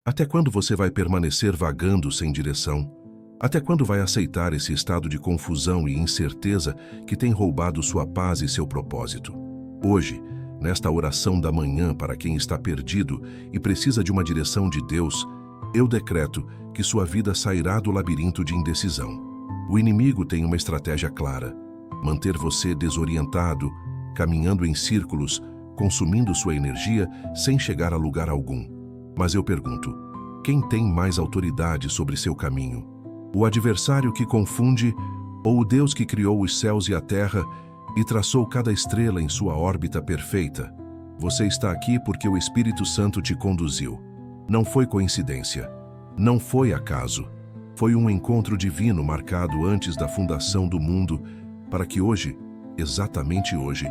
Até quando você vai permanecer vagando sem direção? Até quando vai aceitar esse estado de confusão e incerteza que tem roubado sua paz e seu propósito? Hoje, nesta oração da manhã para quem está perdido e precisa de uma direção de Deus, eu decreto que sua vida sairá do labirinto de indecisão. O inimigo tem uma estratégia clara: manter você desorientado, caminhando em círculos, consumindo sua energia sem chegar a lugar algum. Mas eu pergunto, quem tem mais autoridade sobre seu caminho? O adversário que confunde ou o Deus que criou os céus e a terra e traçou cada estrela em sua órbita perfeita? Você está aqui porque o Espírito Santo te conduziu. Não foi coincidência. Não foi acaso. Foi um encontro divino marcado antes da fundação do mundo para que hoje, exatamente hoje,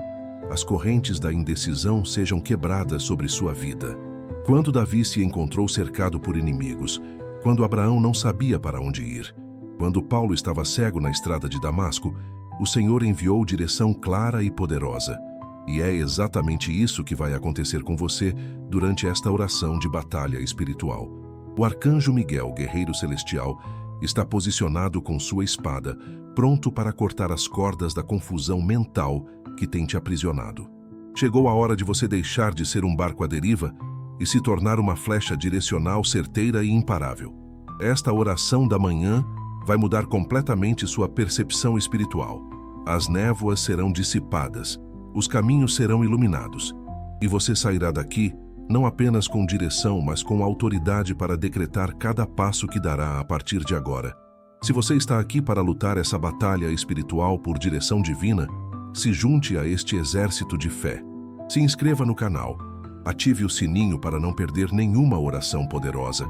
as correntes da indecisão sejam quebradas sobre sua vida. Quando Davi se encontrou cercado por inimigos, quando Abraão não sabia para onde ir, quando Paulo estava cego na estrada de Damasco, o Senhor enviou direção clara e poderosa. E é exatamente isso que vai acontecer com você durante esta oração de batalha espiritual. O arcanjo Miguel, guerreiro celestial, está posicionado com sua espada, pronto para cortar as cordas da confusão mental que tem te aprisionado. Chegou a hora de você deixar de ser um barco à deriva e se tornar uma flecha direcional certeira e imparável. Esta oração da manhã vai mudar completamente sua percepção espiritual. As névoas serão dissipadas, os caminhos serão iluminados, e você sairá daqui não apenas com direção, mas com autoridade para decretar cada passo que dará a partir de agora. Se você está aqui para lutar essa batalha espiritual por direção divina, se junte a este exército de fé. Se inscreva no canal, ative o sininho para não perder nenhuma oração poderosa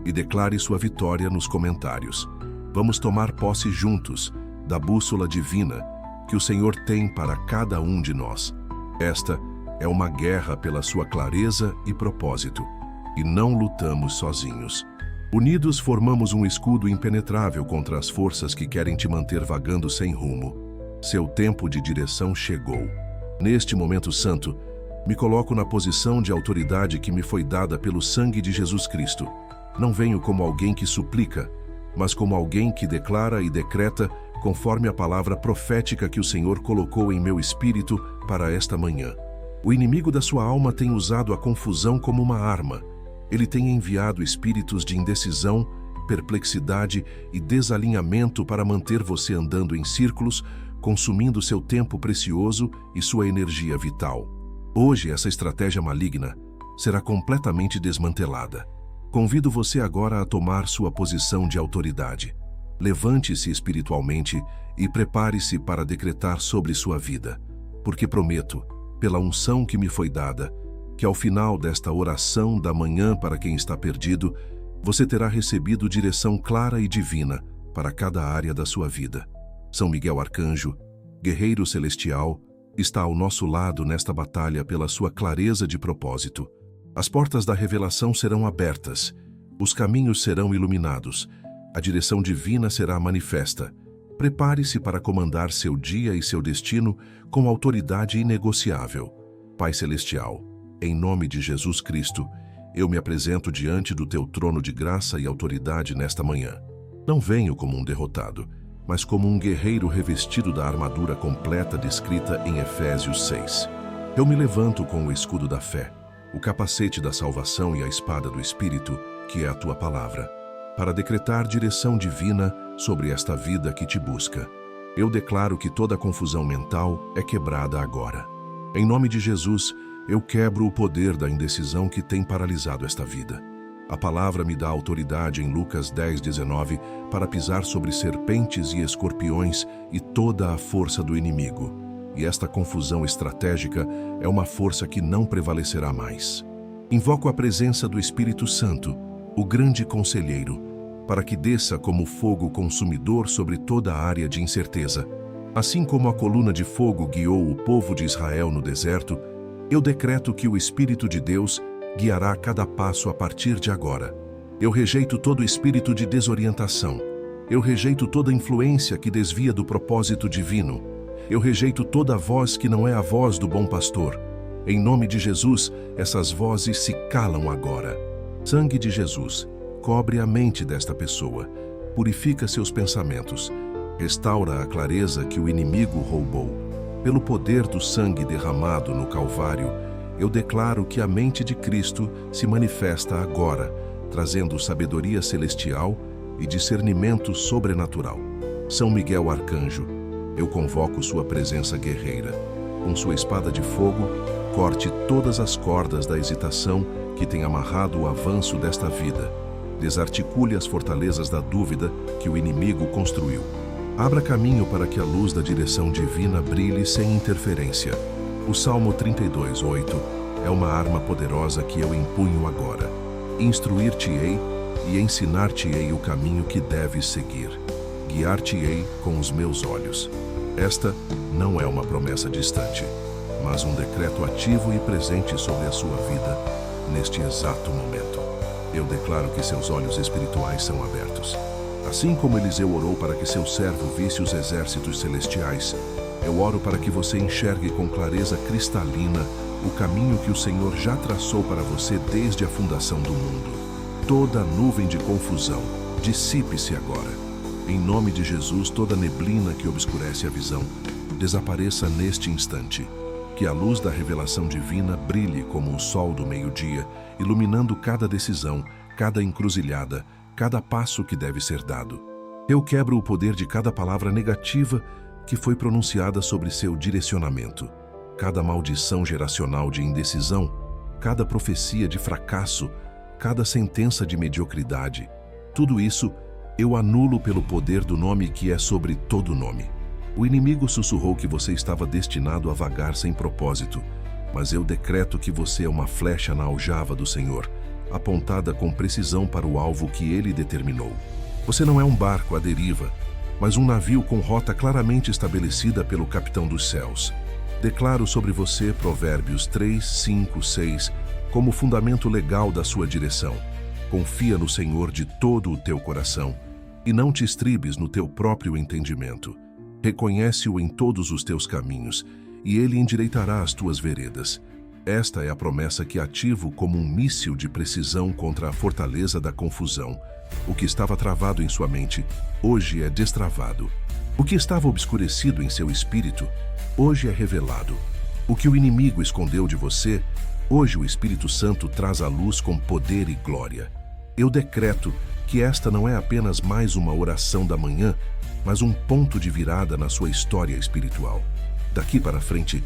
e declare sua vitória nos comentários. Vamos tomar posse juntos da bússola divina que o Senhor tem para cada um de nós. Esta é uma guerra pela sua clareza e propósito, e não lutamos sozinhos. Unidos formamos um escudo impenetrável contra as forças que querem te manter vagando sem rumo. Seu tempo de direção chegou. Neste momento santo, me coloco na posição de autoridade que me foi dada pelo sangue de Jesus Cristo. Não venho como alguém que suplica, mas como alguém que declara e decreta conforme a palavra profética que o Senhor colocou em meu espírito para esta manhã. O inimigo da sua alma tem usado a confusão como uma arma. Ele tem enviado espíritos de indecisão, perplexidade e desalinhamento para manter você andando em círculos, consumindo seu tempo precioso e sua energia vital. Hoje, essa estratégia maligna será completamente desmantelada. Convido você agora a tomar sua posição de autoridade. Levante-se espiritualmente e prepare-se para decretar sobre sua vida, porque prometo, pela unção que me foi dada, que ao final desta oração da manhã para quem está perdido, você terá recebido direção clara e divina para cada área da sua vida. São Miguel Arcanjo, guerreiro celestial, está ao nosso lado nesta batalha pela sua clareza de propósito. As portas da revelação serão abertas, os caminhos serão iluminados, a direção divina será manifesta. Prepare-se para comandar seu dia e seu destino com autoridade inegociável. Pai Celestial, em nome de Jesus Cristo, eu me apresento diante do teu trono de graça e autoridade nesta manhã. Não venho como um derrotado, mas como um guerreiro revestido da armadura completa descrita em Efésios 6. Eu me levanto com o escudo da fé, o capacete da salvação e a espada do Espírito, que é a tua palavra, para decretar direção divina sobre esta vida que te busca. Eu declaro que toda confusão mental é quebrada agora. Em nome de Jesus, eu quebro o poder da indecisão que tem paralisado esta vida. A palavra me dá autoridade em Lucas 10:19 para pisar sobre serpentes e escorpiões e toda a força do inimigo. E esta confusão estratégica é uma força que não prevalecerá mais. Invoco a presença do Espírito Santo, o grande conselheiro, para que desça como fogo consumidor sobre toda a área de incerteza. Assim como a coluna de fogo guiou o povo de Israel no deserto, eu decreto que o Espírito de Deus guiará cada passo a partir de agora. Eu rejeito todo espírito de desorientação. Eu rejeito toda influência que desvia do propósito divino. Eu rejeito toda voz que não é a voz do bom pastor. Em nome de Jesus, essas vozes se calam agora. Sangue de Jesus, cobre a mente desta pessoa, purifica seus pensamentos, restaura a clareza que o inimigo roubou. Pelo poder do sangue derramado no Calvário, eu declaro que a mente de Cristo se manifesta agora, trazendo sabedoria celestial e discernimento sobrenatural. São Miguel Arcanjo, eu convoco sua presença guerreira. Com sua espada de fogo, corte todas as cordas da hesitação que tem amarrado o avanço desta vida. Desarticule as fortalezas da dúvida que o inimigo construiu. Abra caminho para que a luz da direção divina brilhe sem interferência. O Salmo 32:8 é uma arma poderosa que eu empunho agora. Instruir-te-ei e ensinar-te-ei o caminho que deves seguir. Guiar-te-ei com os meus olhos. Esta não é uma promessa distante, mas um decreto ativo e presente sobre a sua vida neste exato momento. Eu declaro que seus olhos espirituais são abertos. Assim como Eliseu orou para que seu servo visse os exércitos celestiais, eu oro para que você enxergue com clareza cristalina o caminho que o Senhor já traçou para você desde a fundação do mundo. Toda nuvem de confusão, dissipe-se agora. Em nome de Jesus, toda neblina que obscurece a visão, desapareça neste instante. Que a luz da revelação divina brilhe como o sol do meio-dia, iluminando cada decisão, cada encruzilhada, cada passo que deve ser dado. Eu quebro o poder de cada palavra negativa que foi pronunciada sobre seu direcionamento, cada maldição geracional de indecisão, cada profecia de fracasso, cada sentença de mediocridade. Tudo isso eu anulo pelo poder do nome que é sobre todo nome. O inimigo sussurrou que você estava destinado a vagar sem propósito, mas eu decreto que você é uma flecha na aljava do Senhor, apontada com precisão para o alvo que ele determinou. Você não é um barco à deriva, mas um navio com rota claramente estabelecida pelo capitão dos céus. Declaro sobre você Provérbios 3, 5, 6 como fundamento legal da sua direção. Confia no Senhor de todo o teu coração e não te estribes no teu próprio entendimento. Reconhece-o em todos os teus caminhos e ele endireitará as tuas veredas. Esta é a promessa que ativo como um míssil de precisão contra a fortaleza da confusão. O que estava travado em sua mente, hoje é destravado. O que estava obscurecido em seu espírito, hoje é revelado. O que o inimigo escondeu de você, hoje o Espírito Santo traz à luz com poder e glória. Eu decreto que esta não é apenas mais uma oração da manhã, mas um ponto de virada na sua história espiritual. Daqui para frente,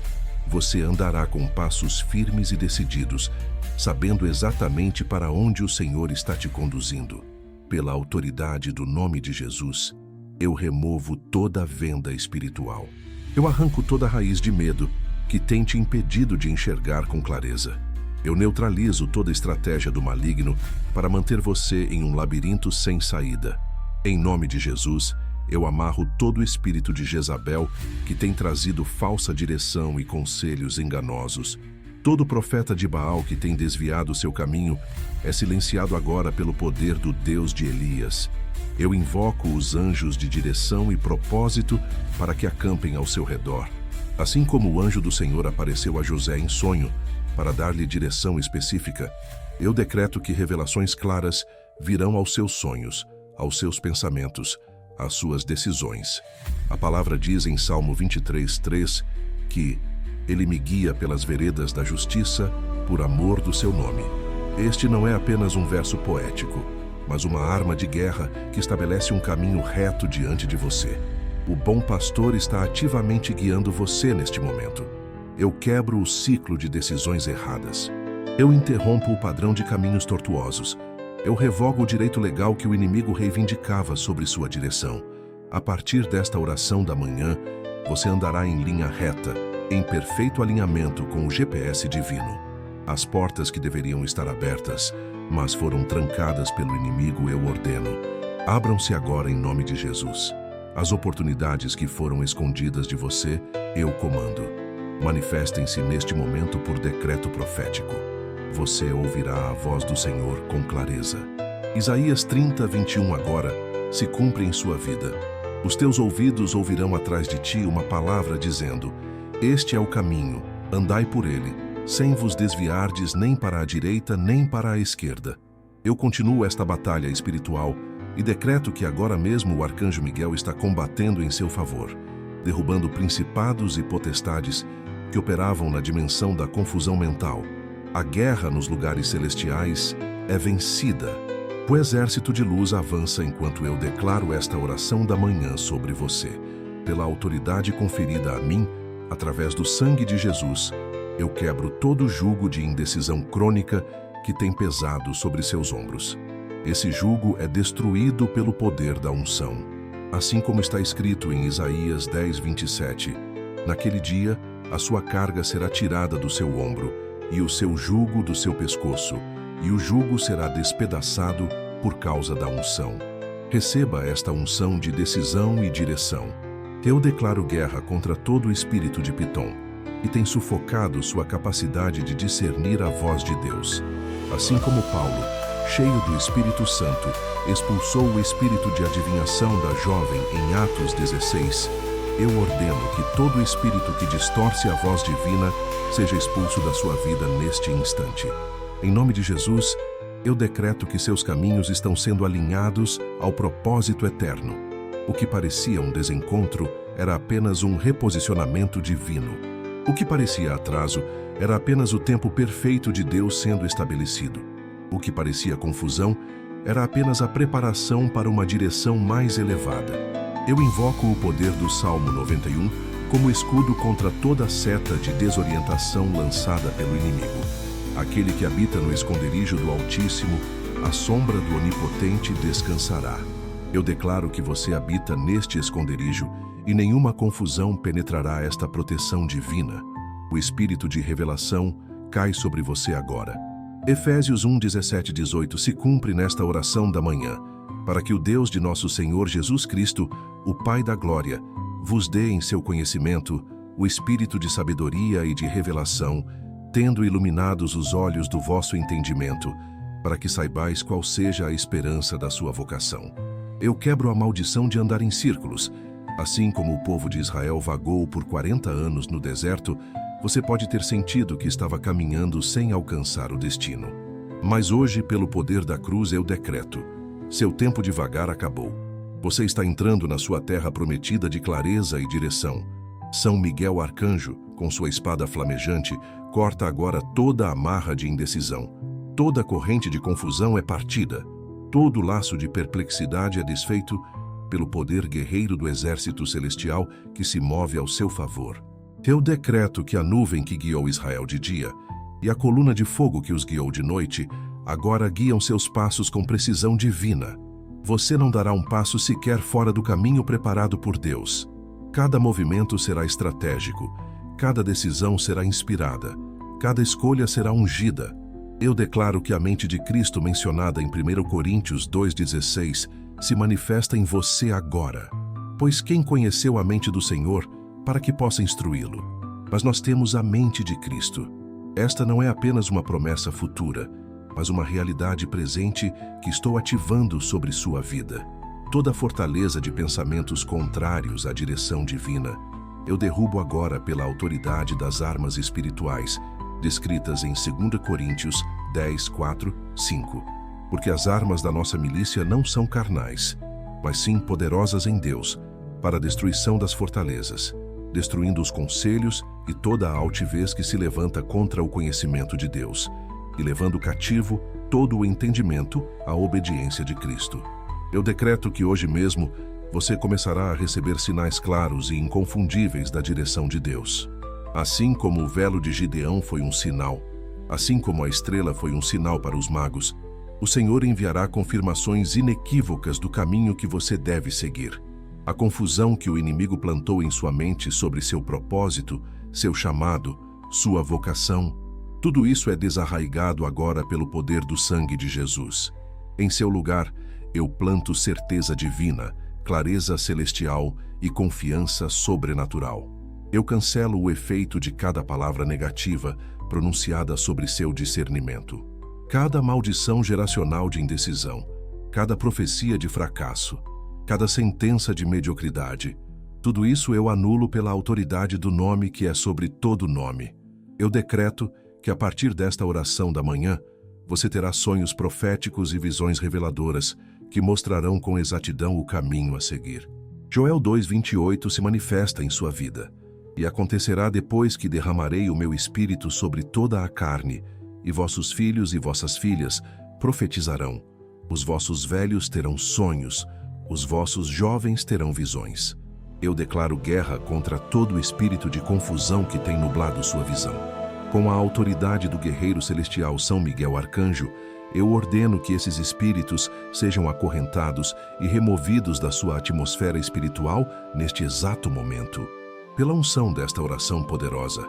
você andará com passos firmes e decididos, sabendo exatamente para onde o Senhor está te conduzindo. Pela autoridade do nome de Jesus, eu removo toda a venda espiritual. Eu arranco toda a raiz de medo que tem te impedido de enxergar com clareza. Eu neutralizo toda a estratégia do maligno para manter você em um labirinto sem saída. Em nome de Jesus, eu amarro todo o espírito de Jezabel que tem trazido falsa direção e conselhos enganosos. Todo profeta de Baal que tem desviado seu caminho é silenciado agora pelo poder do Deus de Elias. Eu invoco os anjos de direção e propósito para que acampem ao seu redor. Assim como o anjo do Senhor apareceu a José em sonho para dar-lhe direção específica, eu decreto que revelações claras virão aos seus sonhos, aos seus pensamentos, às suas decisões. A palavra diz em Salmo 23:3 que ele me guia pelas veredas da justiça por amor do seu nome. Este não é apenas um verso poético, mas uma arma de guerra que estabelece um caminho reto diante de você. O bom pastor está ativamente guiando você neste momento. Eu quebro o ciclo de decisões erradas. Eu interrompo o padrão de caminhos tortuosos. Eu revogo o direito legal que o inimigo reivindicava sobre sua direção. A partir desta oração da manhã, você andará em linha reta, em perfeito alinhamento com o GPS divino. As portas que deveriam estar abertas, mas foram trancadas pelo inimigo, eu ordeno. Abram-se agora em nome de Jesus. As oportunidades que foram escondidas de você, eu comando. Manifestem-se neste momento por decreto profético. Você ouvirá a voz do Senhor com clareza. Isaías 30:21 agora se cumpre em sua vida. Os teus ouvidos ouvirão atrás de ti uma palavra dizendo: este é o caminho, andai por ele, sem vos desviardes nem para a direita nem para a esquerda. Eu continuo esta batalha espiritual e decreto que agora mesmo o arcanjo Miguel está combatendo em seu favor, derrubando principados e potestades que operavam na dimensão da confusão mental. A guerra nos lugares celestiais é vencida. O exército de luz avança enquanto eu declaro esta oração da manhã sobre você. Pela autoridade conferida a mim, através do sangue de Jesus, eu quebro todo jugo de indecisão crônica que tem pesado sobre seus ombros. Esse jugo é destruído pelo poder da unção. Assim como está escrito em Isaías 10:27, naquele dia a sua carga será tirada do seu ombro e o seu jugo do seu pescoço, e o jugo será despedaçado por causa da unção. Receba esta unção de decisão e direção. Eu declaro guerra contra todo o espírito de Pitom, que tem sufocado sua capacidade de discernir a voz de Deus. Assim como Paulo, cheio do Espírito Santo, expulsou o espírito de adivinhação da jovem em Atos 16, eu ordeno que todo espírito que distorce a voz divina seja expulso da sua vida neste instante. Em nome de Jesus, eu decreto que seus caminhos estão sendo alinhados ao propósito eterno. O que parecia um desencontro era apenas um reposicionamento divino. O que parecia atraso era apenas o tempo perfeito de Deus sendo estabelecido. O que parecia confusão era apenas a preparação para uma direção mais elevada. Eu invoco o poder do Salmo 91 como escudo contra toda seta de desorientação lançada pelo inimigo. Aquele que habita no esconderijo do Altíssimo, à sombra do Onipotente descansará. Eu declaro que você habita neste esconderijo e nenhuma confusão penetrará esta proteção divina. O espírito de revelação cai sobre você agora. Efésios 1:17-18 se cumpre nesta oração da manhã, para que o Deus de nosso Senhor Jesus Cristo, o Pai da Glória, vos dê em seu conhecimento o espírito de sabedoria e de revelação, tendo iluminados os olhos do vosso entendimento, para que saibais qual seja a esperança da sua vocação. Eu quebro a maldição de andar em círculos. Assim como o povo de Israel vagou por 40 anos no deserto, você pode ter sentido que estava caminhando sem alcançar o destino. Mas hoje, pelo poder da cruz, eu decreto: seu tempo de vagar acabou. Você está entrando na sua terra prometida de clareza e direção. São Miguel Arcanjo, com sua espada flamejante, corta agora toda a amarra de indecisão. Toda corrente de confusão é partida. Todo laço de perplexidade é desfeito pelo poder guerreiro do exército celestial que se move ao seu favor. Eu decreto que a nuvem que guiou Israel de dia e a coluna de fogo que os guiou de noite agora guiam seus passos com precisão divina. Você não dará um passo sequer fora do caminho preparado por Deus. Cada movimento será estratégico, cada decisão será inspirada, cada escolha será ungida. Eu declaro que a mente de Cristo mencionada em 1 Coríntios 2,16 se manifesta em você agora. Pois quem conheceu a mente do Senhor para que possa instruí-lo? Mas nós temos a mente de Cristo. Esta não é apenas uma promessa futura, mas uma realidade presente que estou ativando sobre sua vida. Toda a fortaleza de pensamentos contrários à direção divina, eu derrubo agora pela autoridade das armas espirituais, descritas em 2 Coríntios 10, 4, 5. Porque as armas da nossa milícia não são carnais, mas sim poderosas em Deus, para a destruição das fortalezas, destruindo os conselhos e toda a altivez que se levanta contra o conhecimento de Deus, e levando cativo todo o entendimento à obediência de Cristo. Eu decreto que hoje mesmo você começará a receber sinais claros e inconfundíveis da direção de Deus. Assim como o velo de Gideão foi um sinal, assim como a estrela foi um sinal para os magos, o Senhor enviará confirmações inequívocas do caminho que você deve seguir. A confusão que o inimigo plantou em sua mente sobre seu propósito, seu chamado, sua vocação, tudo isso é desarraigado agora pelo poder do sangue de Jesus. Em seu lugar, eu planto certeza divina, clareza celestial e confiança sobrenatural. Eu cancelo o efeito de cada palavra negativa pronunciada sobre seu discernimento. Cada maldição geracional de indecisão, cada profecia de fracasso, cada sentença de mediocridade, tudo isso eu anulo pela autoridade do nome que é sobre todo nome. Eu decreto que a partir desta oração da manhã, Você terá sonhos proféticos e visões reveladoras que mostrarão com exatidão o caminho a seguir. Joel 2:28 se manifesta em sua vida. E acontecerá depois que derramarei o meu espírito sobre toda a carne, e vossos filhos e vossas filhas profetizarão. Os vossos velhos terão sonhos, os vossos jovens terão visões. Eu declaro guerra contra todo o espírito de confusão que tem nublado sua visão. Com a autoridade do guerreiro celestial São Miguel Arcanjo, eu ordeno que esses espíritos sejam acorrentados e removidos da sua atmosfera espiritual neste exato momento. Pela unção desta oração poderosa,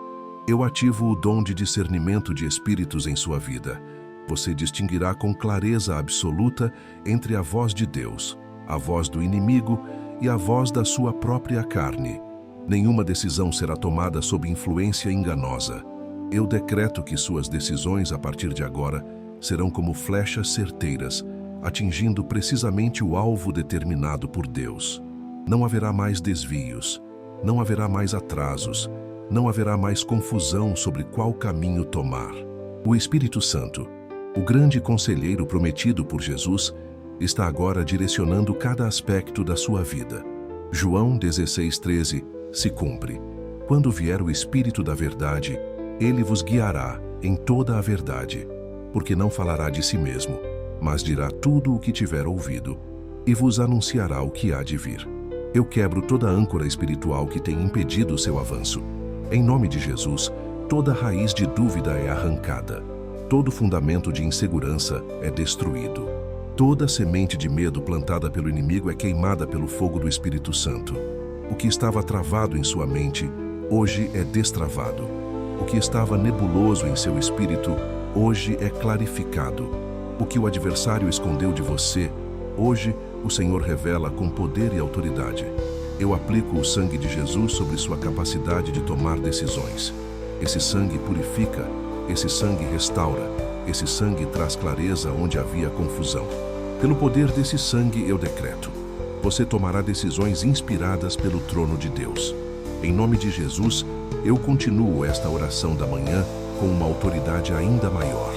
eu ativo o dom de discernimento de espíritos em sua vida. Você distinguirá com clareza absoluta entre a voz de Deus, a voz do inimigo e a voz da sua própria carne. Nenhuma decisão será tomada sob influência enganosa. Eu decreto que suas decisões, a partir de agora, serão como flechas certeiras, atingindo precisamente o alvo determinado por Deus. Não haverá mais desvios, não haverá mais atrasos, não haverá mais confusão sobre qual caminho tomar. O Espírito Santo, o grande conselheiro prometido por Jesus, está agora direcionando cada aspecto da sua vida. João 16:13 se cumpre. Quando vier o Espírito da verdade, ele vos guiará em toda a verdade, porque não falará de si mesmo, mas dirá tudo o que tiver ouvido, e vos anunciará o que há de vir. Eu quebro toda âncora espiritual que tem impedido o seu avanço. Em nome de Jesus, toda raiz de dúvida é arrancada. Todo fundamento de insegurança é destruído. Toda semente de medo plantada pelo inimigo é queimada pelo fogo do Espírito Santo. O que estava travado em sua mente, hoje é destravado. O que estava nebuloso em seu espírito, hoje é clarificado. O que o adversário escondeu de você, hoje o Senhor revela com poder e autoridade. Eu aplico o sangue de Jesus sobre sua capacidade de tomar decisões. Esse sangue purifica, esse sangue restaura, esse sangue traz clareza onde havia confusão. Pelo poder desse sangue eu decreto: você tomará decisões inspiradas pelo trono de Deus. Em nome de Jesus, eu continuo esta oração da manhã com uma autoridade ainda maior.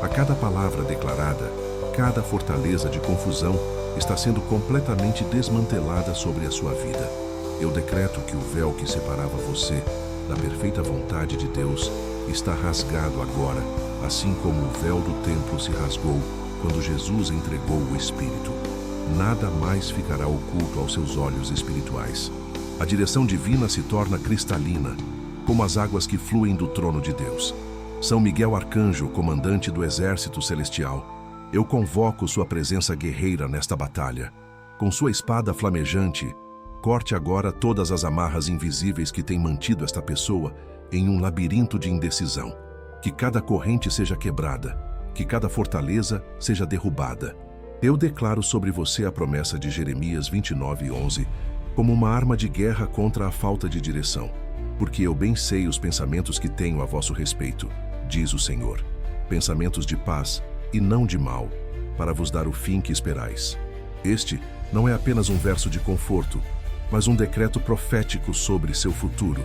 A cada palavra declarada, cada fortaleza de confusão está sendo completamente desmantelada sobre a sua vida. Eu decreto que o véu que separava você da perfeita vontade de Deus está rasgado agora, assim como o véu do templo se rasgou quando Jesus entregou o Espírito. Nada mais ficará oculto aos seus olhos espirituais. A direção divina se torna cristalina, como as águas que fluem do trono de Deus. São Miguel Arcanjo, comandante do exército celestial, eu convoco sua presença guerreira nesta batalha. Com sua espada flamejante, corte agora todas as amarras invisíveis que têm mantido esta pessoa em um labirinto de indecisão. Que cada corrente seja quebrada, que cada fortaleza seja derrubada. Eu declaro sobre você a promessa de Jeremias 29:11 como uma arma de guerra contra a falta de direção. Porque eu bem sei os pensamentos que tenho a vosso respeito, diz o Senhor. Pensamentos de paz e não de mal, para vos dar o fim que esperais. Este não é apenas um verso de conforto, mas um decreto profético sobre seu futuro.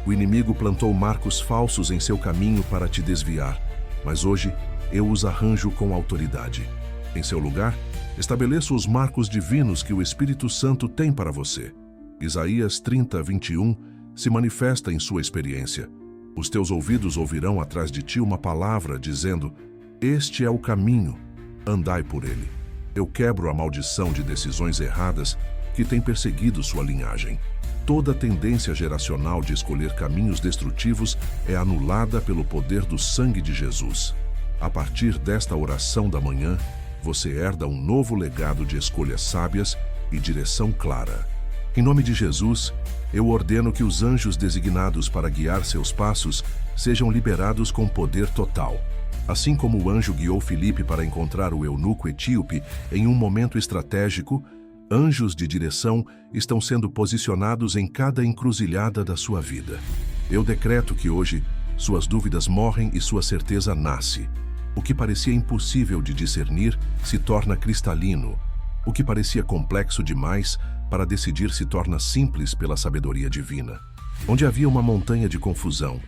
O inimigo plantou marcos falsos em seu caminho para te desviar, mas hoje eu os arranjo com autoridade. Em seu lugar, estabeleço os marcos divinos que o Espírito Santo tem para você. Isaías 30:21 se manifesta em sua experiência. Os teus ouvidos ouvirão atrás de ti uma palavra dizendo: este é o caminho, andai por ele. Eu quebro a maldição de decisões erradas que tem perseguido sua linhagem. Toda tendência geracional de escolher caminhos destrutivos é anulada pelo poder do sangue de Jesus. A partir desta oração da manhã, você herda um novo legado de escolhas sábias e direção clara. Em nome de Jesus, eu ordeno que os anjos designados para guiar seus passos sejam liberados com poder total. Assim como o anjo guiou Filipe para encontrar o eunuco etíope em um momento estratégico, anjos de direção estão sendo posicionados em cada encruzilhada da sua vida. Eu decreto que hoje suas dúvidas morrem e sua certeza nasce. O que parecia impossível de discernir se torna cristalino. O que parecia complexo demais para decidir se torna simples pela sabedoria divina. Onde havia uma montanha de confusão,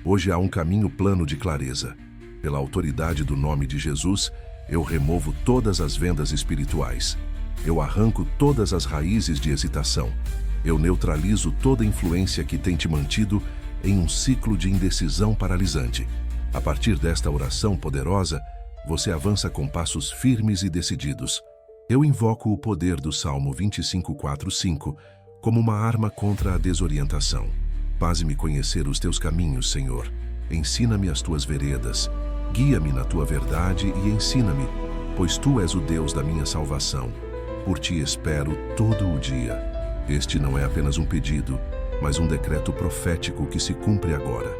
hoje há um caminho plano de clareza. Pela autoridade do nome de Jesus, eu removo todas as vendas espirituais. Eu arranco todas as raízes de hesitação. Eu neutralizo toda influência que tem te mantido em um ciclo de indecisão paralisante. A partir desta oração poderosa, você avança com passos firmes e decididos. Eu invoco o poder do Salmo 25:4-5 como uma arma contra a desorientação. Faze-me conhecer os teus caminhos, Senhor. Ensina-me as tuas veredas. Guia-me na tua verdade e ensina-me, pois tu és o Deus da minha salvação. Por ti espero todo o dia. Este não é apenas um pedido, mas um decreto profético que se cumpre agora.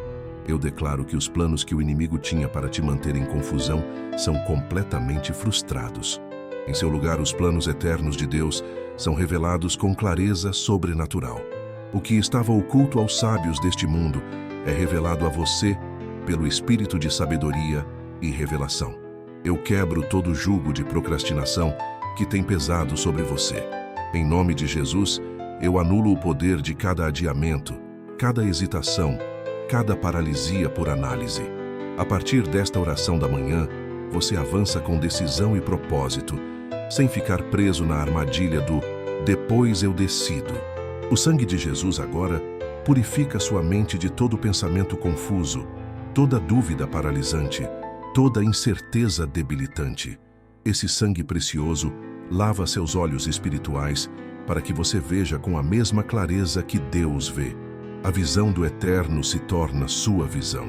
Eu declaro que os planos que o inimigo tinha para te manter em confusão são completamente frustrados. Em seu lugar, os planos eternos de Deus são revelados com clareza sobrenatural. O que estava oculto aos sábios deste mundo é revelado a você pelo espírito de sabedoria e revelação. Eu quebro todo jugo de procrastinação que tem pesado sobre você. Em nome de Jesus, eu anulo o poder de cada adiamento, cada hesitação, cada paralisia por análise. A partir desta oração da manhã, você avança com decisão e propósito, sem ficar preso na armadilha do "depois eu decido". O sangue de Jesus agora purifica sua mente de todo pensamento confuso, toda dúvida paralisante, toda incerteza debilitante. Esse sangue precioso lava seus olhos espirituais para que você veja com a mesma clareza que Deus vê. A visão do eterno se torna sua visão.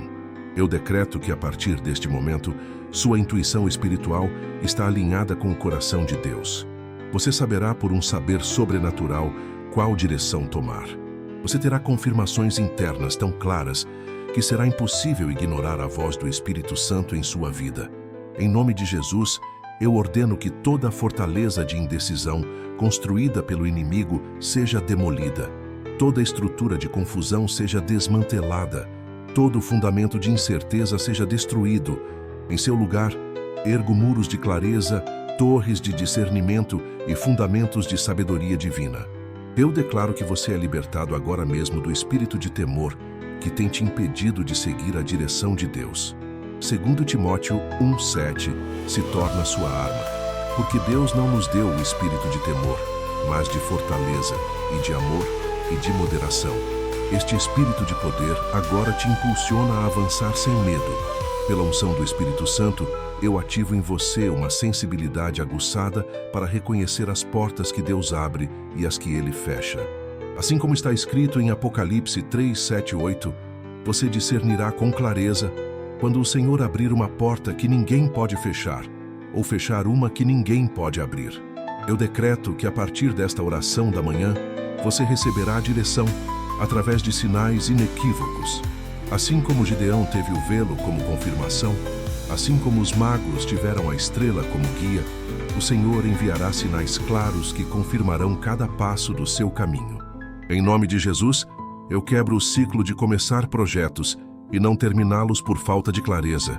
Eu decreto que a partir deste momento, sua intuição espiritual está alinhada com o coração de Deus. Você saberá por um saber sobrenatural qual direção tomar. Você terá confirmações internas tão claras que será impossível ignorar a voz do Espírito Santo em sua vida. Em nome de Jesus, eu ordeno que toda a fortaleza de indecisão construída pelo inimigo seja demolida. Toda a estrutura de confusão seja desmantelada. Todo o fundamento de incerteza seja destruído. Em seu lugar, ergo muros de clareza, torres de discernimento e fundamentos de sabedoria divina. Eu declaro que você é libertado agora mesmo do espírito de temor que tem te impedido de seguir a direção de Deus. 2 Timóteo 1:7 se torna sua arma, porque Deus não nos deu o espírito de temor, mas de fortaleza e de amor e de moderação. Este espírito de poder agora te impulsiona a avançar sem medo. Pela unção do Espírito Santo, eu ativo em você uma sensibilidade aguçada para reconhecer as portas que Deus abre e as que Ele fecha. Assim como está escrito em Apocalipse 3:7-8, você discernirá com clareza quando o Senhor abrir uma porta que ninguém pode fechar, ou fechar uma que ninguém pode abrir. Eu decreto que a partir desta oração da manhã, você receberá a direção através de sinais inequívocos. Assim como Gideão teve o velo como confirmação, assim como os magos tiveram a estrela como guia, o Senhor enviará sinais claros que confirmarão cada passo do seu caminho. Em nome de Jesus, eu quebro o ciclo de começar projetos e não terminá-los por falta de clareza.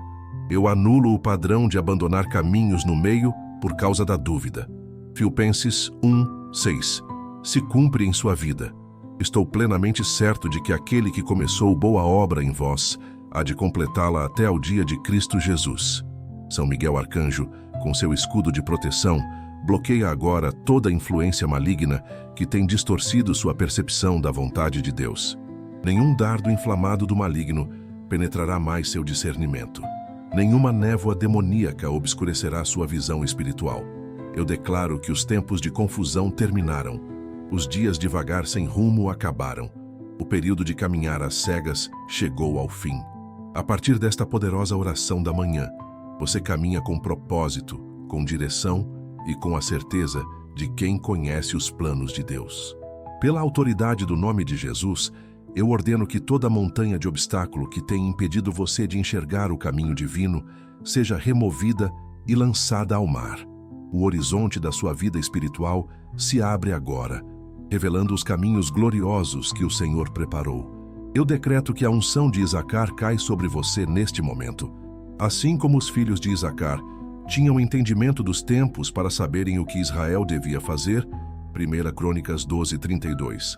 Eu anulo o padrão de abandonar caminhos no meio por causa da dúvida. Filipenses 1:6 se cumpre em sua vida. Estou plenamente certo de que aquele que começou boa obra em vós há de completá-la até ao dia de Cristo Jesus. São Miguel Arcanjo, com seu escudo de proteção, bloqueia agora toda influência maligna que tem distorcido sua percepção da vontade de Deus. Nenhum dardo inflamado do maligno penetrará mais seu discernimento. Nenhuma névoa demoníaca obscurecerá sua visão espiritual. Eu declaro que os tempos de confusão terminaram. Os dias de vagar sem rumo acabaram. O período de caminhar às cegas chegou ao fim. A partir desta poderosa oração da manhã, você caminha com propósito, com direção e com a certeza de quem conhece os planos de Deus. Pela autoridade do nome de Jesus, eu ordeno que toda montanha de obstáculo que tem impedido você de enxergar o caminho divino seja removida e lançada ao mar. O horizonte da sua vida espiritual se abre agora, revelando os caminhos gloriosos que o Senhor preparou. Eu decreto que a unção de Isacar cai sobre você neste momento. Assim como os filhos de Isacar tinham entendimento dos tempos para saberem o que Israel devia fazer, 1 Crônicas 12:32.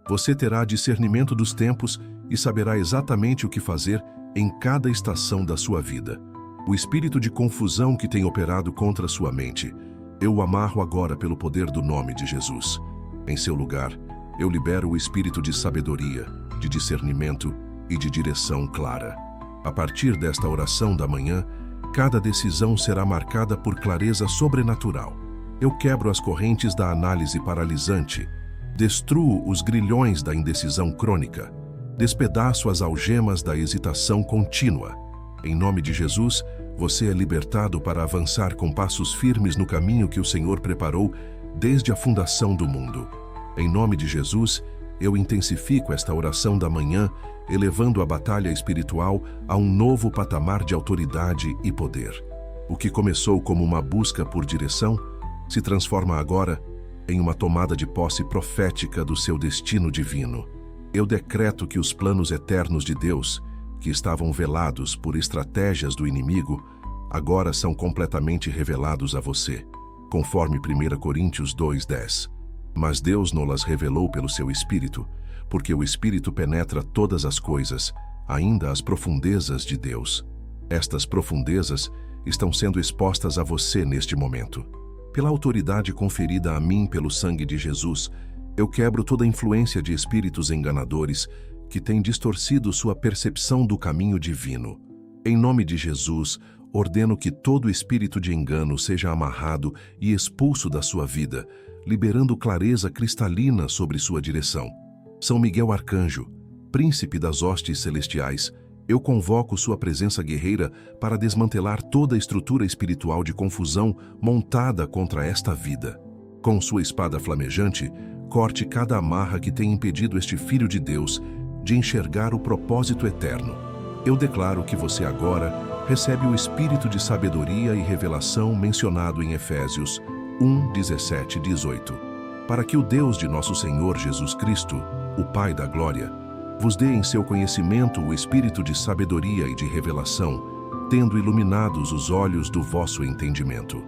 Você terá discernimento dos tempos e saberá exatamente o que fazer em cada estação da sua vida. O espírito de confusão que tem operado contra sua mente, eu o amarro agora pelo poder do nome de Jesus. Em seu lugar, eu libero o espírito de sabedoria, de discernimento e de direção clara. A partir desta oração da manhã, cada decisão será marcada por clareza sobrenatural. Eu quebro as correntes da análise paralisante, destruo os grilhões da indecisão crônica, despedaço as algemas da hesitação contínua. Em nome de Jesus, você é libertado para avançar com passos firmes no caminho que o Senhor preparou desde a fundação do mundo. Em nome de Jesus, eu intensifico esta oração da manhã, elevando a batalha espiritual a um novo patamar de autoridade e poder. O que começou como uma busca por direção, se transforma agora em uma tomada de posse profética do seu destino divino. Eu decreto que os planos eternos de Deus, que estavam velados por estratégias do inimigo, agora são completamente revelados a você, conforme 1 Coríntios 2:10. Mas Deus nos revelou pelo seu Espírito, porque o Espírito penetra todas as coisas, ainda as profundezas de Deus. Estas profundezas estão sendo expostas a você neste momento. Pela autoridade conferida a mim pelo sangue de Jesus, eu quebro toda a influência de espíritos enganadores que têm distorcido sua percepção do caminho divino. Em nome de Jesus, ordeno que todo espírito de engano seja amarrado e expulso da sua vida, liberando clareza cristalina sobre sua direção. São Miguel Arcanjo, príncipe das hostes celestiais, eu convoco sua presença guerreira para desmantelar toda a estrutura espiritual de confusão montada contra esta vida. Com sua espada flamejante, corte cada amarra que tem impedido este Filho de Deus de enxergar o propósito eterno. Eu declaro que você agora recebe o espírito de sabedoria e revelação mencionado em Efésios 1:17-18, para que o Deus de nosso Senhor Jesus Cristo, o Pai da Glória, vos dê em seu conhecimento o espírito de sabedoria e de revelação, tendo iluminados os olhos do vosso entendimento.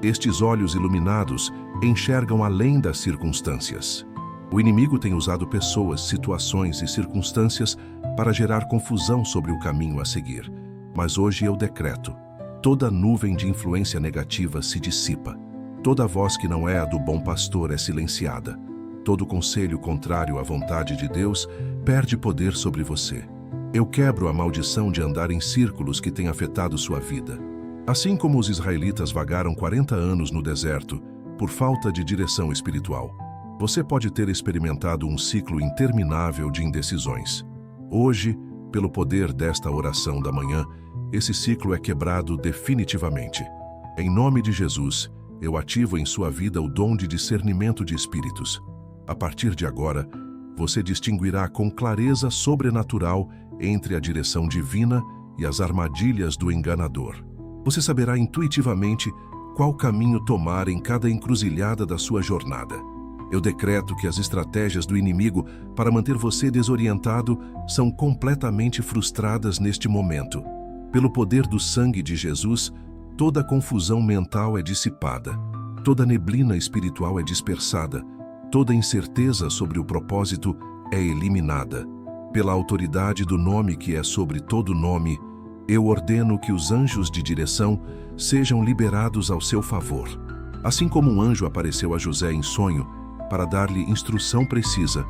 Estes olhos iluminados enxergam além das circunstâncias. O inimigo tem usado pessoas, situações e circunstâncias para gerar confusão sobre o caminho a seguir. Mas hoje eu decreto: toda nuvem de influência negativa se dissipa. Toda voz que não é a do bom pastor é silenciada. Todo conselho contrário à vontade de Deus perde poder sobre você. Eu quebro a maldição de andar em círculos que tem afetado sua vida. Assim como os israelitas vagaram 40 anos no deserto por falta de direção espiritual, você pode ter experimentado um ciclo interminável de indecisões. Hoje, pelo poder desta oração da manhã, esse ciclo é quebrado definitivamente. Em nome de Jesus, eu ativo em sua vida o dom de discernimento de espíritos. A partir de agora, você distinguirá com clareza sobrenatural entre a direção divina e as armadilhas do enganador. Você saberá intuitivamente qual caminho tomar em cada encruzilhada da sua jornada. Eu decreto que as estratégias do inimigo para manter você desorientado são completamente frustradas neste momento. Pelo poder do sangue de Jesus, toda confusão mental é dissipada, toda neblina espiritual é dispersada, toda incerteza sobre o propósito é eliminada. Pela autoridade do nome que é sobre todo nome, eu ordeno que os anjos de direção sejam liberados ao seu favor. Assim como um anjo apareceu a José em sonho para dar-lhe instrução precisa,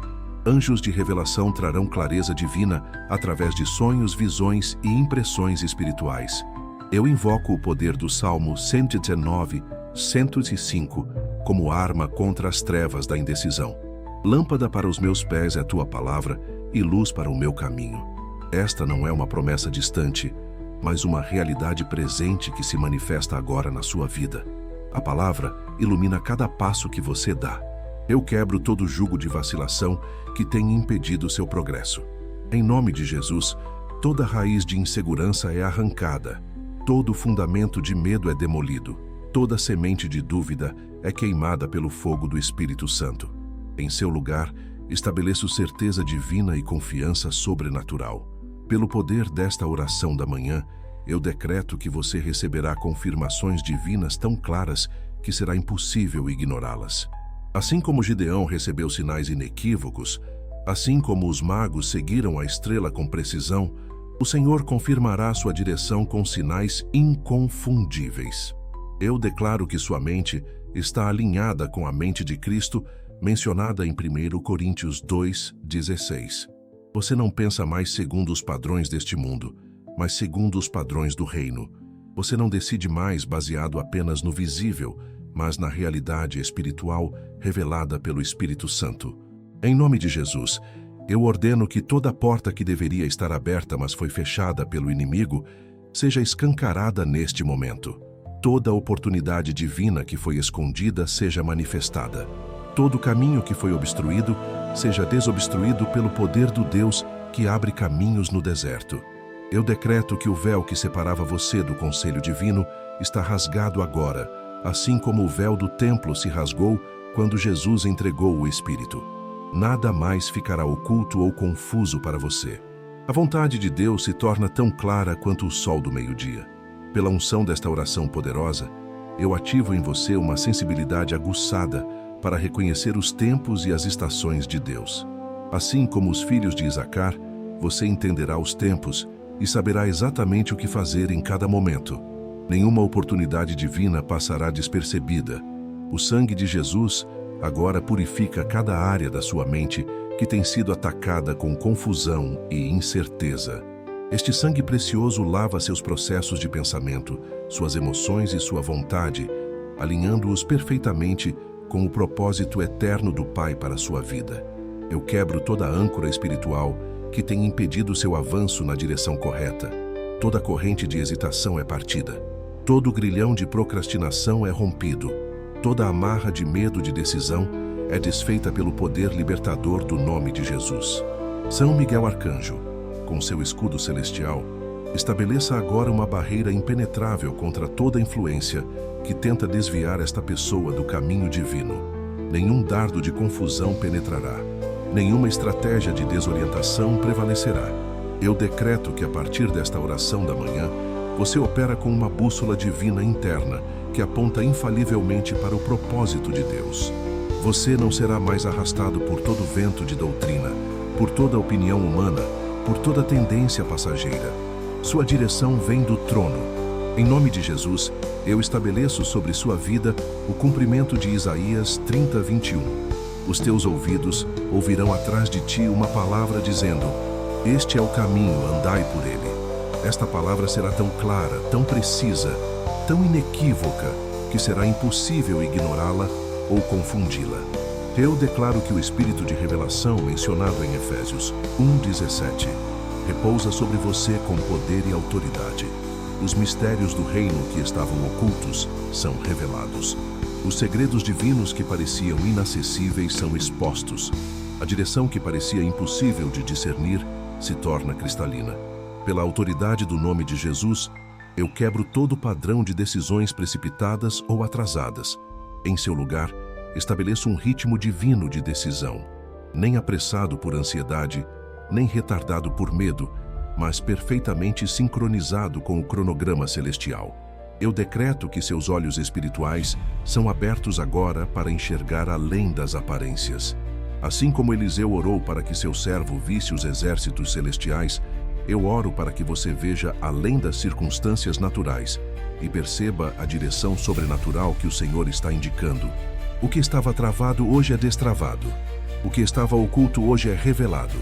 anjos de revelação trarão clareza divina através de sonhos, visões e impressões espirituais. Eu invoco o poder do Salmo 119, 105, como arma contra as trevas da indecisão. Lâmpada para os meus pés é tua palavra e luz para o meu caminho. Esta não é uma promessa distante, mas uma realidade presente que se manifesta agora na sua vida. A palavra ilumina cada passo que você dá. Eu quebro todo jugo de vacilação que tem impedido seu progresso. Em nome de Jesus, toda raiz de insegurança é arrancada, todo fundamento de medo é demolido, toda semente de dúvida é queimada pelo fogo do Espírito Santo. Em seu lugar, estabeleço certeza divina e confiança sobrenatural. Pelo poder desta oração da manhã, eu decreto que você receberá confirmações divinas tão claras que será impossível ignorá-las. Assim como Gideão recebeu sinais inequívocos, assim como os magos seguiram a estrela com precisão, O Senhor confirmará sua direção com sinais inconfundíveis. Eu declaro que sua mente está alinhada com a mente de Cristo, mencionada em 1 Coríntios 2:16. Você não pensa mais segundo os padrões deste mundo, mas segundo os padrões do reino. Você não decide mais baseado apenas no visível, mas na realidade espiritual revelada pelo Espírito Santo. Em nome de Jesus, eu ordeno que toda porta que deveria estar aberta, mas foi fechada pelo inimigo, seja escancarada neste momento. Toda oportunidade divina que foi escondida seja manifestada. Todo caminho que foi obstruído seja desobstruído pelo poder do Deus que abre caminhos no deserto. Eu decreto que o véu que separava você do conselho divino está rasgado agora, assim como o véu do templo se rasgou quando Jesus entregou o Espírito. Nada mais ficará oculto ou confuso para você. A vontade de Deus se torna tão clara quanto o sol do meio-dia. Pela unção desta oração poderosa, eu ativo em você uma sensibilidade aguçada para reconhecer os tempos e as estações de Deus. Assim como os filhos de Isacar, você entenderá os tempos e saberá exatamente o que fazer em cada momento. Nenhuma oportunidade divina passará despercebida. O sangue de Jesus agora purifica cada área da sua mente que tem sido atacada com confusão e incerteza. Este sangue precioso lava seus processos de pensamento, suas emoções e sua vontade, alinhando-os perfeitamente com o propósito eterno do Pai para a sua vida. Eu quebro toda âncora espiritual que tem impedido seu avanço na direção correta. Toda corrente de hesitação é partida. Todo grilhão de procrastinação é rompido. Toda amarra de medo de decisão é desfeita pelo poder libertador do nome de Jesus. São Miguel Arcanjo, com seu escudo celestial, estabeleça agora uma barreira impenetrável contra toda influência que tenta desviar esta pessoa do caminho divino. Nenhum dardo de confusão penetrará. Nenhuma estratégia de desorientação prevalecerá. Eu decreto que a partir desta oração da manhã, você opera com uma bússola divina interna que aponta infalivelmente para o propósito de Deus. Você não será mais arrastado por todo vento de doutrina, por toda opinião humana, por toda tendência passageira. Sua direção vem do trono. Em nome de Jesus, eu estabeleço sobre sua vida o cumprimento de Isaías 30:21. Os teus ouvidos ouvirão atrás de ti uma palavra dizendo: este é o caminho, andai por ele. Esta palavra será tão clara, tão precisa, tão inequívoca, que será impossível ignorá-la ou confundi-la. Eu declaro que o espírito de revelação mencionado em Efésios 1:17 repousa sobre você com poder e autoridade. Os mistérios do reino que estavam ocultos são revelados. Os segredos divinos que pareciam inacessíveis são expostos. A direção que parecia impossível de discernir se torna cristalina. Pela autoridade do nome de Jesus, eu quebro todo padrão de decisões precipitadas ou atrasadas. Em seu lugar, estabeleço um ritmo divino de decisão, nem apressado por ansiedade, nem retardado por medo, mas perfeitamente sincronizado com o cronograma celestial. Eu decreto que seus olhos espirituais são abertos agora para enxergar além das aparências. Assim como Eliseu orou para que seu servo visse os exércitos celestiais, eu oro para que você veja além das circunstâncias naturais e perceba a direção sobrenatural que o Senhor está indicando. O que estava travado hoje é destravado. O que estava oculto hoje é revelado.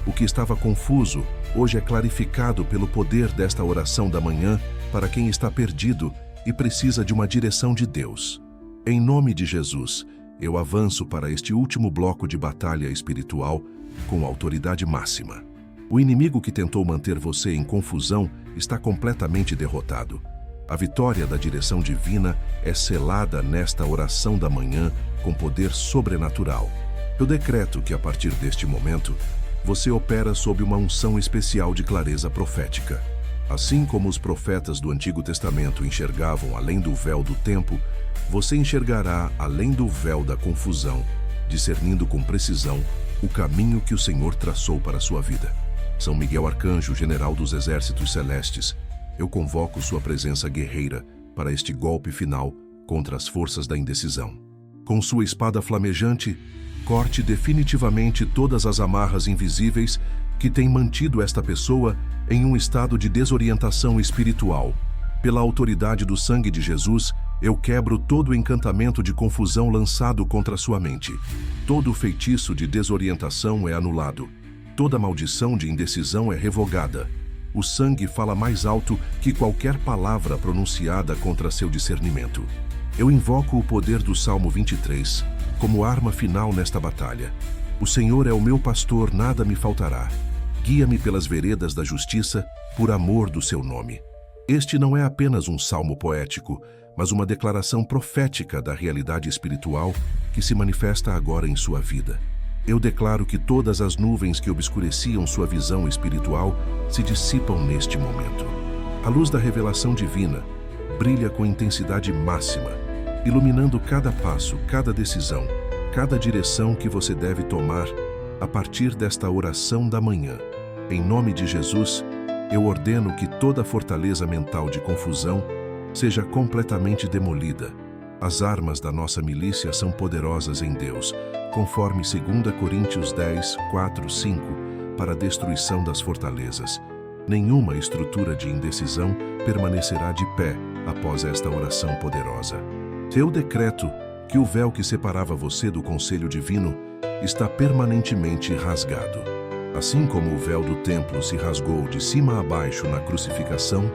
O que estava confuso hoje é clarificado pelo poder desta oração da manhã para quem está perdido e precisa de uma direção de Deus. Em nome de Jesus, eu avanço para este último bloco de batalha espiritual com autoridade máxima. O inimigo que tentou manter você em confusão está completamente derrotado. A vitória da direção divina é selada nesta oração da manhã com poder sobrenatural. Eu decreto que a partir deste momento, você opera sob uma unção especial de clareza profética. Assim como os profetas do Antigo Testamento enxergavam além do véu do tempo, você enxergará além do véu da confusão, discernindo com precisão o caminho que o Senhor traçou para a sua vida. São Miguel Arcanjo, general dos exércitos celestes, eu convoco sua presença guerreira para este golpe final contra as forças da indecisão. Com sua espada flamejante, corte definitivamente todas as amarras invisíveis que têm mantido esta pessoa em um estado de desorientação espiritual. Pela autoridade do sangue de Jesus, eu quebro todo o encantamento de confusão lançado contra sua mente. Todo feitiço de desorientação é anulado. Toda maldição de indecisão é revogada. O sangue fala mais alto que qualquer palavra pronunciada contra seu discernimento. Eu invoco o poder do Salmo 23 como arma final nesta batalha. O Senhor é o meu pastor, nada me faltará. Guia-me pelas veredas da justiça, por amor do seu nome. Este não é apenas um salmo poético, mas uma declaração profética da realidade espiritual que se manifesta agora em sua vida. Eu declaro que todas as nuvens que obscureciam sua visão espiritual se dissipam neste momento. A luz da revelação divina brilha com intensidade máxima, iluminando cada passo, cada decisão, cada direção que você deve tomar a partir desta oração da manhã. Em nome de Jesus, eu ordeno que toda fortaleza mental de confusão seja completamente demolida. As armas da nossa milícia são poderosas em Deus, conforme 2 Coríntios 10, 4, 5, para a destruição das fortalezas. Nenhuma estrutura de indecisão permanecerá de pé após esta oração poderosa. Eu decreto que o véu que separava você do conselho divino está permanentemente rasgado. Assim como o véu do templo se rasgou de cima a baixo na crucificação,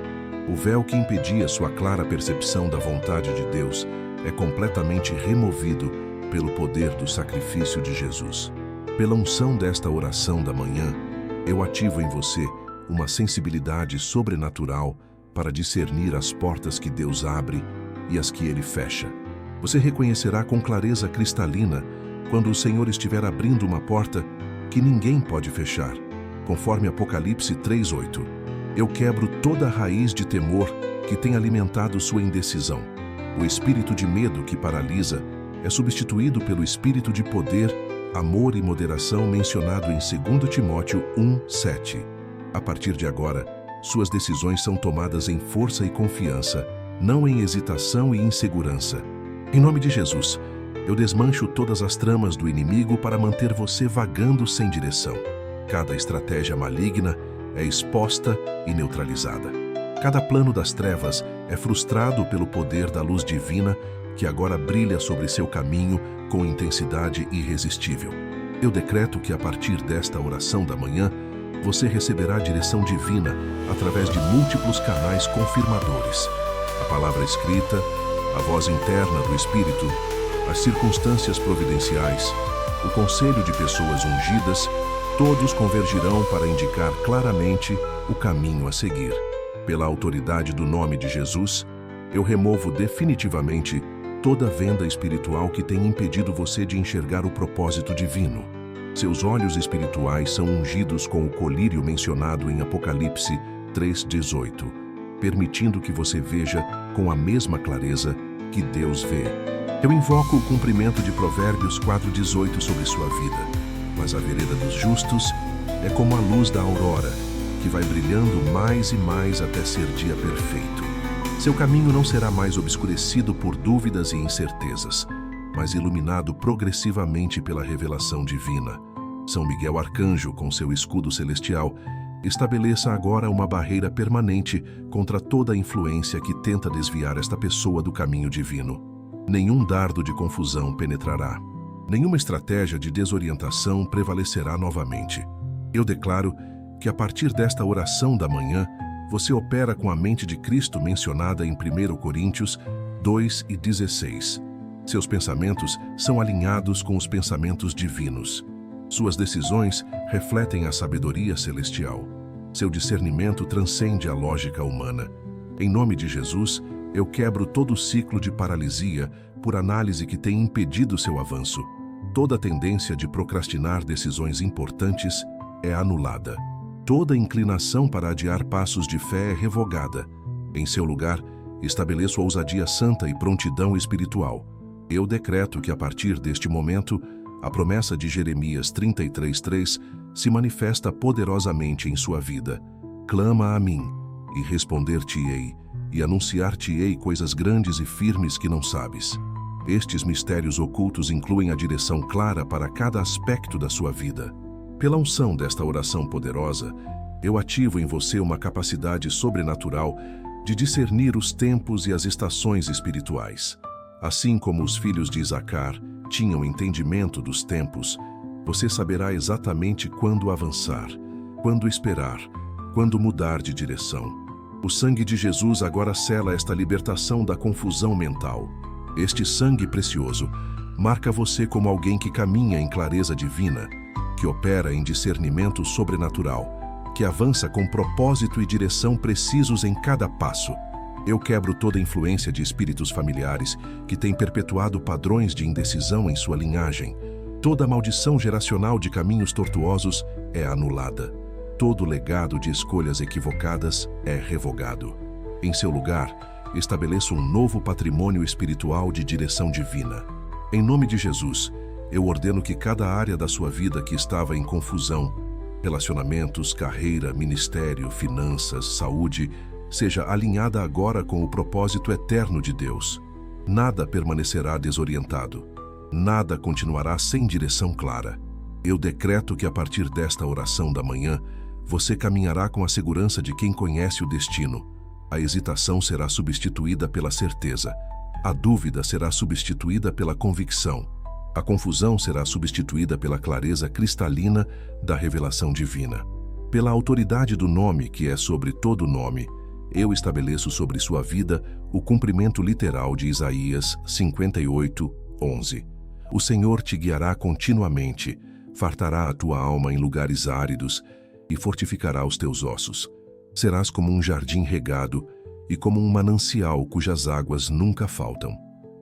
o véu que impedia sua clara percepção da vontade de Deus é completamente removido pelo poder do sacrifício de Jesus. Pela unção desta oração da manhã, eu ativo em você uma sensibilidade sobrenatural para discernir as portas que Deus abre e as que Ele fecha. Você reconhecerá com clareza cristalina quando o Senhor estiver abrindo uma porta que ninguém pode fechar, conforme Apocalipse 3:8. Eu quebro toda a raiz de temor que tem alimentado sua indecisão. O espírito de medo que paralisa é substituído pelo espírito de poder, amor e moderação mencionado em 2 Timóteo 1:7. A partir de agora, suas decisões são tomadas em força e confiança, não em hesitação e insegurança. Em nome de Jesus, eu desmancho todas as tramas do inimigo para manter você vagando sem direção. Cada estratégia maligna é exposta e neutralizada. Cada plano das trevas é frustrado pelo poder da luz divina que agora brilha sobre seu caminho com intensidade irresistível. Eu decreto que a partir desta oração da manhã, você receberá direção divina através de múltiplos canais confirmadores. A palavra escrita, a voz interna do Espírito, as circunstâncias providenciais, o conselho de pessoas ungidas, todos convergirão para indicar claramente o caminho a seguir. Pela autoridade do nome de Jesus, eu removo definitivamente toda venda espiritual que tem impedido você de enxergar o propósito divino. Seus olhos espirituais são ungidos com o colírio mencionado em Apocalipse 3:18, permitindo que você veja com a mesma clareza que Deus vê. Eu invoco o cumprimento de Provérbios 4:18 sobre sua vida, mas a vereda dos justos é como a luz da aurora, que vai brilhando mais e mais até ser dia perfeito. Seu caminho não será mais obscurecido por dúvidas e incertezas, mas iluminado progressivamente pela revelação divina. São Miguel Arcanjo, com seu escudo celestial, estabeleça agora uma barreira permanente contra toda a influência que tenta desviar esta pessoa do caminho divino. Nenhum dardo de confusão penetrará. Nenhuma estratégia de desorientação prevalecerá novamente. Eu declaro que a partir desta oração da manhã, você opera com a mente de Cristo mencionada em 1 Coríntios 2:16. Seus pensamentos são alinhados com os pensamentos divinos. Suas decisões refletem a sabedoria celestial. Seu discernimento transcende a lógica humana. Em nome de Jesus, eu quebro todo o ciclo de paralisia por análise que tem impedido seu avanço. Toda tendência de procrastinar decisões importantes é anulada. Toda inclinação para adiar passos de fé é revogada. Em seu lugar, estabeleço a ousadia santa e prontidão espiritual. Eu decreto que a partir deste momento, a promessa de Jeremias 33:3 se manifesta poderosamente em sua vida. Clama a mim, e responder-te-ei, e anunciar-te-ei coisas grandes e firmes que não sabes. Estes mistérios ocultos incluem a direção clara para cada aspecto da sua vida. Pela unção desta oração poderosa, Eu ativo em você uma capacidade sobrenatural de discernir os tempos e as estações espirituais. Assim como os filhos de Isacar tinham entendimento dos tempos, você saberá exatamente quando avançar, quando esperar, quando mudar de direção. O sangue de Jesus agora sela esta libertação da confusão mental. Este sangue precioso marca você como alguém que caminha em clareza divina, que opera em discernimento sobrenatural, que avança com propósito e direção precisos em cada passo. Eu quebro toda influência de espíritos familiares que têm perpetuado padrões de indecisão em sua linhagem. Toda maldição geracional de caminhos tortuosos é anulada. Todo legado de escolhas equivocadas é revogado. Em seu lugar, estabeleço um novo patrimônio espiritual de direção divina. Em nome de Jesus, eu ordeno que cada área da sua vida que estava em confusão, relacionamentos, carreira, ministério, finanças, saúde, seja alinhada agora com o propósito eterno de Deus. Nada permanecerá desorientado. Nada continuará sem direção clara. Eu decreto que a partir desta oração da manhã, você caminhará com a segurança de quem conhece o destino. A hesitação será substituída pela certeza. A dúvida será substituída pela convicção. A confusão será substituída pela clareza cristalina da revelação divina. Pela autoridade do nome que é sobre todo nome, eu estabeleço sobre sua vida o cumprimento literal de Isaías 58:11. O Senhor te guiará continuamente, fartará a tua alma em lugares áridos e fortificará os teus ossos. Serás como um jardim regado e como um manancial cujas águas nunca faltam.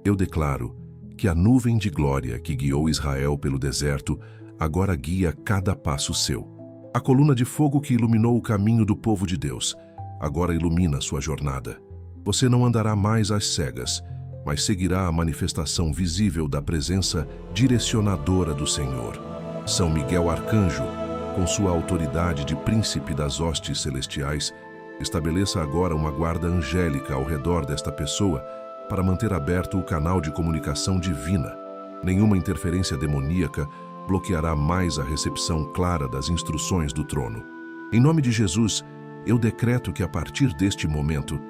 Eu declaro que a nuvem de glória que guiou Israel pelo deserto agora guia cada passo seu. A coluna de fogo que iluminou o caminho do povo de Deus agora ilumina sua jornada. Você não andará mais às cegas, mas seguirá a manifestação visível da presença direcionadora do Senhor. São Miguel Arcanjo, com sua autoridade de príncipe das hostes celestiais, estabeleça agora uma guarda angélica ao redor desta pessoa para manter aberto o canal de comunicação divina. Nenhuma interferência demoníaca bloqueará mais a recepção clara das instruções do trono. Em nome de Jesus, eu decreto que a partir deste momento,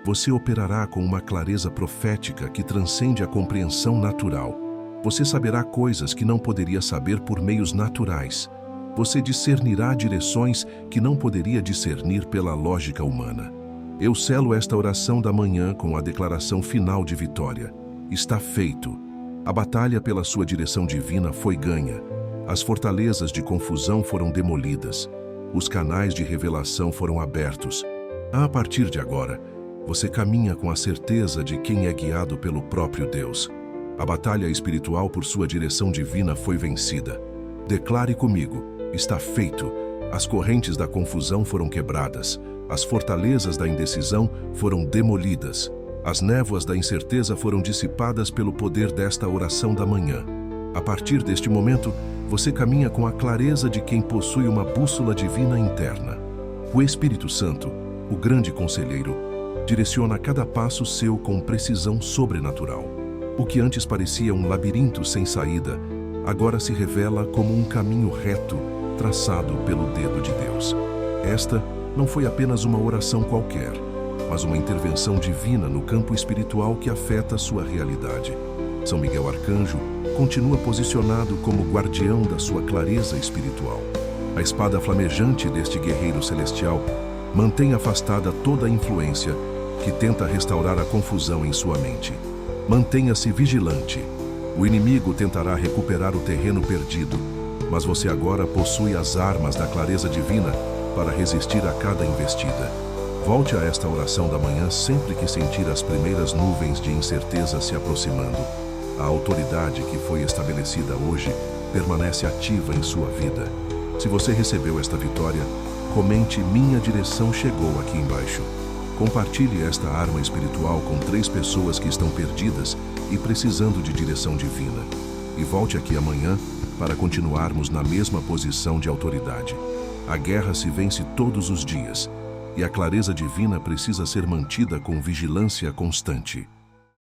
você operará com uma clareza profética que transcende a compreensão natural. Você saberá coisas que não poderia saber por meios naturais. Você discernirá direções que não poderia discernir pela lógica humana. Eu selo esta oração da manhã com a declaração final de vitória. Está feito. A batalha pela sua direção divina foi ganha. As fortalezas de confusão foram demolidas. Os canais de revelação foram abertos. A partir de agora, você caminha com a certeza de quem é guiado pelo próprio Deus. A batalha espiritual por sua direção divina foi vencida. Declare comigo, está feito. As correntes da confusão foram quebradas. As fortalezas da indecisão foram demolidas. As névoas da incerteza foram dissipadas pelo poder desta oração da manhã. A partir deste momento, você caminha com a clareza de quem possui uma bússola divina interna. O Espírito Santo, o grande conselheiro, direciona cada passo seu com precisão sobrenatural. O que antes parecia um labirinto sem saída, agora se revela como um caminho reto, traçado pelo dedo de Deus. Esta não foi apenas uma oração qualquer, mas uma intervenção divina no campo espiritual que afeta sua realidade. São Miguel Arcanjo continua posicionado como guardião da sua clareza espiritual. A espada flamejante deste guerreiro celestial mantém afastada toda a influência que tenta restaurar a confusão em sua mente. Mantenha-se vigilante. O inimigo tentará recuperar o terreno perdido, mas você agora possui as armas da clareza divina para resistir a cada investida. Volte a esta oração da manhã sempre que sentir as primeiras nuvens de incerteza se aproximando. A autoridade que foi estabelecida hoje permanece ativa em sua vida. Se você recebeu esta vitória, comente "Minha direção chegou" aqui embaixo. Compartilhe esta arma espiritual com 3 pessoas que estão perdidas e precisando de direção divina. E volte aqui amanhã para continuarmos na mesma posição de autoridade. A guerra se vence todos os dias e a clareza divina precisa ser mantida com vigilância constante.